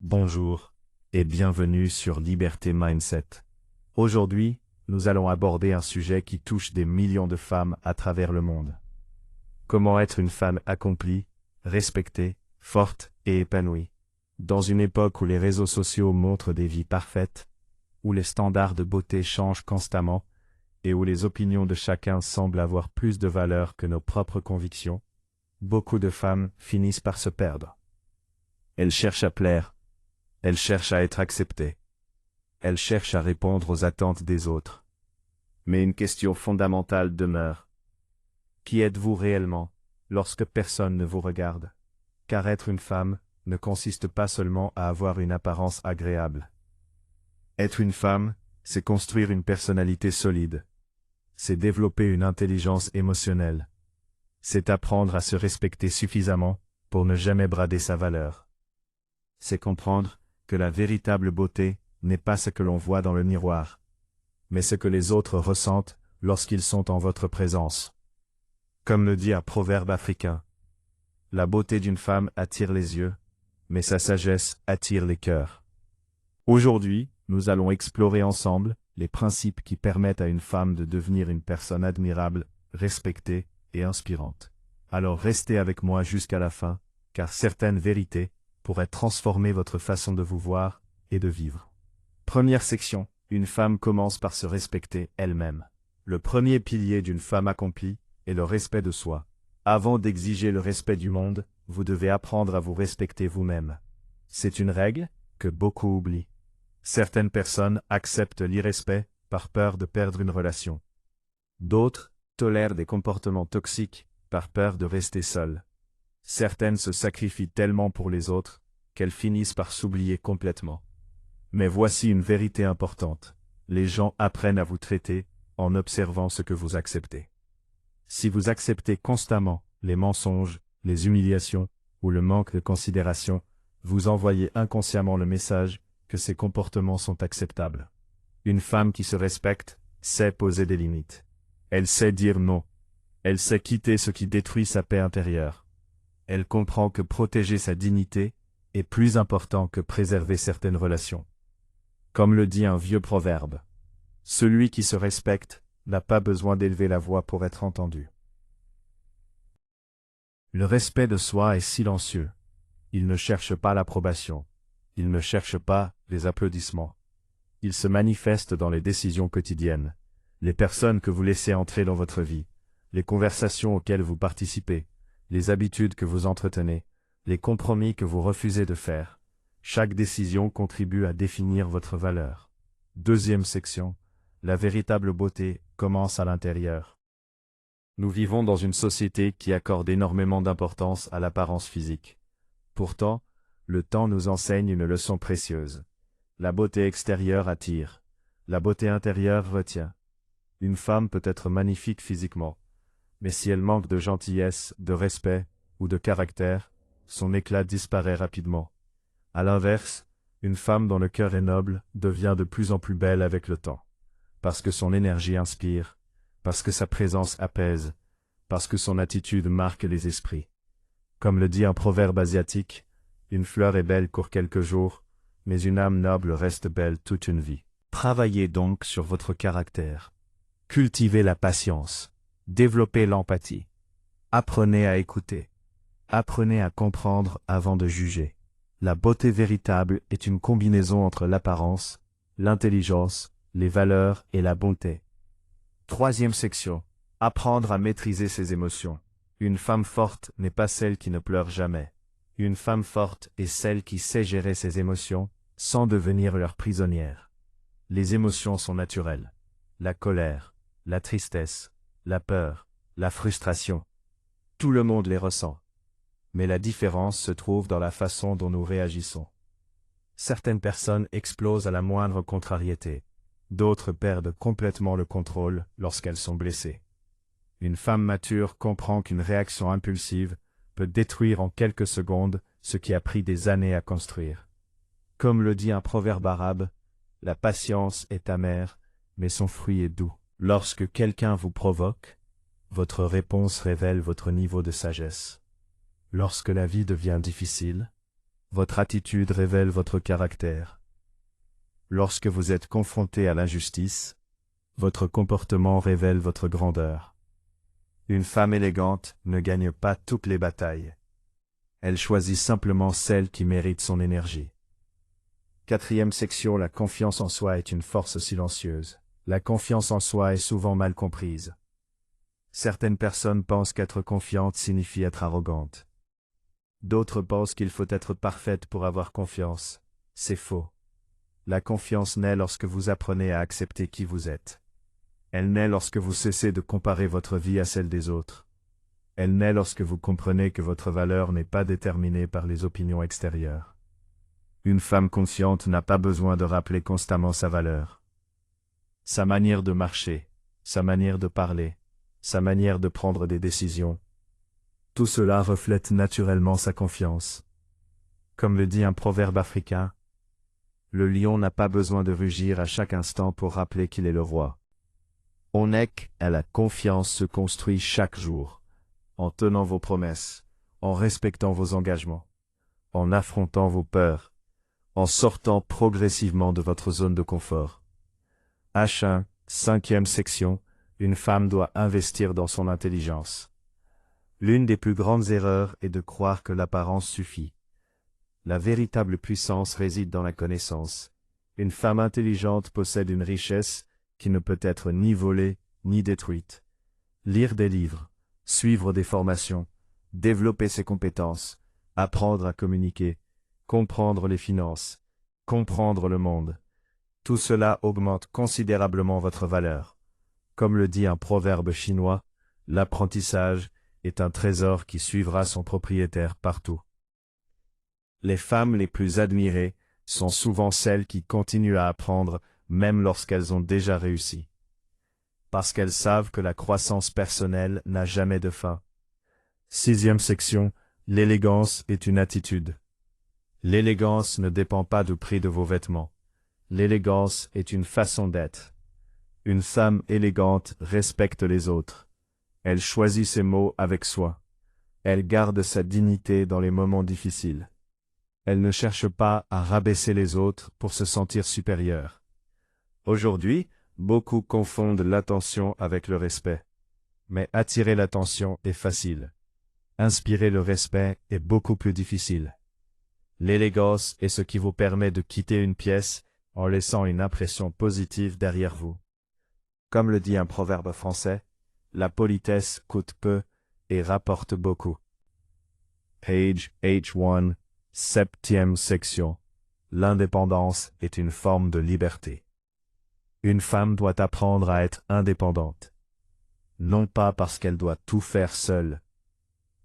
Bonjour et bienvenue sur Liberté Mindset. Aujourd'hui, nous allons aborder un sujet qui touche des millions de femmes à travers le monde. Comment être une femme accomplie, respectée, forte et épanouie, dans une époque où les réseaux sociaux montrent des vies parfaites, où les standards de beauté changent constamment et où les opinions de chacun semblent avoir plus de valeur que nos propres convictions, beaucoup de femmes finissent par se perdre. Elles cherchent à plaire, elles cherchent à être acceptées, elles cherchent à répondre aux attentes des autres. Mais une question fondamentale demeure. Qui êtes-vous réellement lorsque personne ne vous regarde? Car être une femme ne consiste pas seulement à avoir une apparence agréable. Être une femme, c'est construire une personnalité solide. C'est développer une intelligence émotionnelle. C'est apprendre à se respecter suffisamment pour ne jamais brader sa valeur. C'est comprendre que la véritable beauté n'est pas ce que l'on voit dans le miroir, mais ce que les autres ressentent lorsqu'ils sont en votre présence. Comme le dit un proverbe africain, la beauté d'une femme attire les yeux, mais sa sagesse attire les cœurs. Aujourd'hui, nous allons explorer ensemble les principes qui permettent à une femme de devenir une personne admirable, respectée et inspirante. Alors restez avec moi jusqu'à la fin, car certaines vérités pourraient transformer votre façon de vous voir et de vivre. Première section, une femme commence par se respecter elle-même. Le premier pilier d'une femme accomplie est le respect de soi. Avant d'exiger le respect du monde, vous devez apprendre à vous respecter vous-même. C'est une règle que beaucoup oublient. Certaines personnes acceptent l'irrespect par peur de perdre une relation. D'autres tolèrent des comportements toxiques par peur de rester seules. Certaines se sacrifient tellement pour les autres qu'elles finissent par s'oublier complètement. Mais voici une vérité importante. Les gens apprennent à vous traiter en observant ce que vous acceptez. Si vous acceptez constamment les mensonges, les humiliations ou le manque de considération, vous envoyez inconsciemment le message que ces comportements sont acceptables. Une femme qui se respecte sait poser des limites. Elle sait dire non. Elle sait quitter ce qui détruit sa paix intérieure. Elle comprend que protéger sa dignité est plus important que préserver certaines relations. Comme le dit un vieux proverbe, celui qui se respecte n'a pas besoin d'élever la voix pour être entendu. Le respect de soi est silencieux. Il ne cherche pas l'approbation. Il ne cherche pas les applaudissements. Il se manifeste dans les décisions quotidiennes, les personnes que vous laissez entrer dans votre vie, les conversations auxquelles vous participez, les habitudes que vous entretenez, les compromis que vous refusez de faire. Chaque décision contribue à définir votre valeur. Deuxième section, la véritable beauté commence à l'intérieur. Nous vivons dans une société qui accorde énormément d'importance à l'apparence physique. Pourtant, le temps nous enseigne une leçon précieuse. La beauté extérieure attire, la beauté intérieure retient. Une femme peut être magnifique physiquement, mais si elle manque de gentillesse, de respect ou de caractère, son éclat disparaît rapidement. À l'inverse, une femme dont le cœur est noble devient de plus en plus belle avec le temps. Parce que son énergie inspire, parce que sa présence apaise, parce que son attitude marque les esprits. Comme le dit un proverbe asiatique, une fleur est belle pour quelques jours, mais une âme noble reste belle toute une vie. Travaillez donc sur votre caractère. Cultivez la patience. Développez l'empathie. Apprenez à écouter. Apprenez à comprendre avant de juger. La beauté véritable est une combinaison entre l'apparence, l'intelligence, les valeurs et la bonté. Troisième section. Apprendre à maîtriser ses émotions. Une femme forte n'est pas celle qui ne pleure jamais. Une femme forte est celle qui sait gérer ses émotions sans devenir leur prisonnière. Les émotions sont naturelles. La colère, la tristesse, la peur, la frustration. Tout le monde les ressent. Mais la différence se trouve dans la façon dont nous réagissons. Certaines personnes explosent à la moindre contrariété. D'autres perdent complètement le contrôle lorsqu'elles sont blessées. Une femme mature comprend qu'une réaction impulsive peut détruire en quelques secondes ce qui a pris des années à construire. Comme le dit un proverbe arabe, la patience est amère, mais son fruit est doux. Lorsque quelqu'un vous provoque, votre réponse révèle votre niveau de sagesse. Lorsque la vie devient difficile, Votre attitude révèle votre caractère. Lorsque vous êtes confronté à l'injustice, votre comportement révèle votre grandeur. Une femme élégante ne gagne pas toutes les batailles. Elle choisit simplement celles qui méritent son énergie. Quatrième section, la confiance en soi est une force silencieuse. La confiance en soi est souvent mal comprise. Certaines personnes pensent qu'être confiante signifie être arrogante. D'autres pensent qu'il faut être parfaite pour avoir confiance. C'est faux. La confiance naît lorsque vous apprenez à accepter qui vous êtes. Elle naît lorsque vous cessez de comparer votre vie à celle des autres. Elle naît lorsque vous comprenez que votre valeur n'est pas déterminée par les opinions extérieures. Une femme confiante n'a pas besoin de rappeler constamment sa valeur. Sa manière de marcher, sa manière de parler, sa manière de prendre des décisions. Tout cela reflète naturellement sa confiance. Comme le dit un proverbe africain, le lion n'a pas besoin de rugir à chaque instant pour rappeler qu'il est le roi. On est qu'à la confiance se construit chaque jour, en tenant vos promesses, en respectant vos engagements, en affrontant vos peurs, en sortant progressivement de votre zone de confort. H1, 5e section, une femme doit investir dans son intelligence. L'une des plus grandes erreurs est de croire que l'apparence suffit. La véritable puissance réside dans la connaissance. Une femme intelligente possède une richesse qui ne peut être ni volée, ni détruite. Lire des livres, suivre des formations, développer ses compétences, apprendre à communiquer, comprendre les finances, comprendre le monde. Tout cela augmente considérablement votre valeur. Comme le dit un proverbe chinois, l'apprentissage est un trésor qui suivra son propriétaire partout. Les femmes les plus admirées sont souvent celles qui continuent à apprendre même lorsqu'elles ont déjà réussi. Parce qu'elles savent que la croissance personnelle n'a jamais de fin. 6e section, l'élégance est une attitude. L'élégance ne dépend pas du prix de vos vêtements. L'élégance est une façon d'être. Une femme élégante respecte les autres. Elle choisit ses mots avec soin. Elle garde sa dignité dans les moments difficiles. Elle ne cherche pas à rabaisser les autres pour se sentir supérieure. Aujourd'hui, beaucoup confondent l'attention avec le respect. Mais attirer l'attention est facile. Inspirer le respect est beaucoup plus difficile. L'élégance est ce qui vous permet de quitter une pièce en laissant une impression positive derrière vous. Comme le dit un proverbe français, la politesse coûte peu et rapporte beaucoup. Page H1, 7e section. L'indépendance est une forme de liberté. Une femme doit apprendre à être indépendante. Non pas parce qu'elle doit tout faire seule,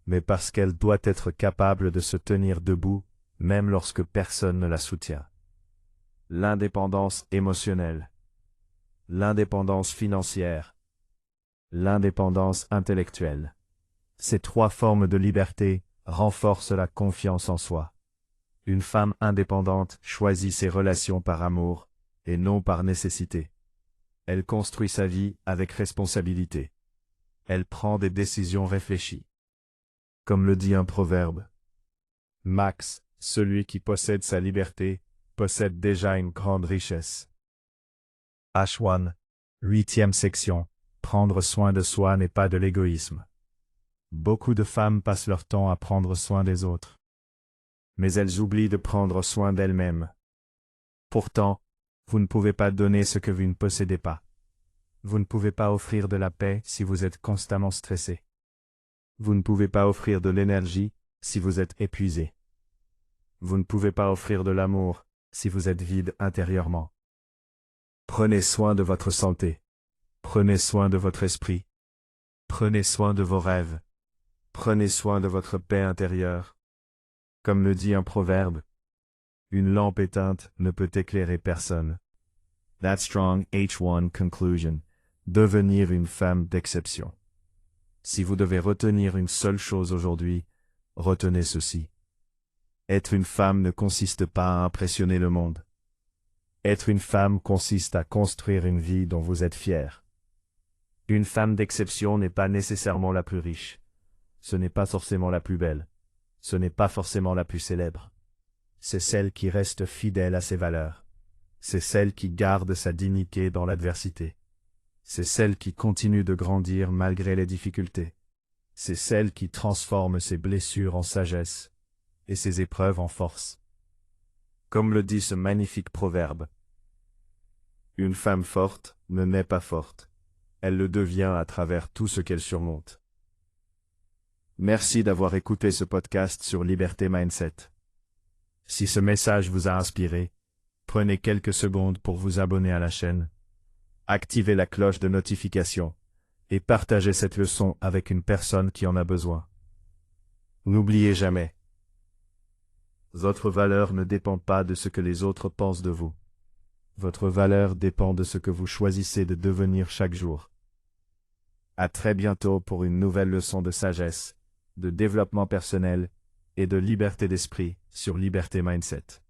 mais parce qu'elle doit être capable de se tenir debout, même lorsque personne ne la soutient. L'indépendance émotionnelle, l'indépendance financière, l'indépendance intellectuelle. Ces trois formes de liberté renforcent la confiance en soi. Une femme indépendante choisit ses relations par amour et non par nécessité. Elle construit sa vie avec responsabilité. Elle prend des décisions réfléchies. Comme le dit un proverbe, Max, celui qui possède sa liberté, possède déjà une grande richesse. H1, 8e section. Prendre soin de soi n'est pas de l'égoïsme. Beaucoup de femmes passent leur temps à prendre soin des autres. Mais elles oublient de prendre soin d'elles-mêmes. Pourtant, vous ne pouvez pas donner ce que vous ne possédez pas. Vous ne pouvez pas offrir de la paix si vous êtes constamment stressé. Vous ne pouvez pas offrir de l'énergie si vous êtes épuisé. Vous ne pouvez pas offrir de l'amour si vous êtes vide intérieurement. Prenez soin de votre santé. Prenez soin de votre esprit. Prenez soin de vos rêves. Prenez soin de votre paix intérieure. Comme le dit un proverbe, une lampe éteinte ne peut éclairer personne. That strong H1 conclusion. Devenir une femme d'exception. Si vous devez retenir une seule chose aujourd'hui, retenez ceci. Être une femme ne consiste pas à impressionner le monde. Être une femme consiste à construire une vie dont vous êtes fier. Une femme d'exception n'est pas nécessairement la plus riche. Ce n'est pas forcément la plus belle. Ce n'est pas forcément la plus célèbre. c'est celle qui reste fidèle à ses valeurs. C'est celle qui garde sa dignité dans l'adversité. C'est celle qui continue de grandir malgré les difficultés. C'est celle qui transforme ses blessures en sagesse et ses épreuves en force. Comme le dit ce magnifique proverbe, une femme forte ne naît pas forte, elle le devient à travers tout ce qu'elle surmonte. Merci d'avoir écouté ce podcast sur Liberté Mindset. Si ce message vous a inspiré, prenez quelques secondes pour vous abonner à la chaîne, activez la cloche de notification et partagez cette leçon avec une personne qui en a besoin. N'oubliez jamais, votre valeur ne dépend pas de ce que les autres pensent de vous. Votre valeur dépend de ce que vous choisissez de devenir chaque jour. À très bientôt pour une nouvelle leçon de sagesse, de développement personnel et de liberté d'esprit sur Liberté Mindset.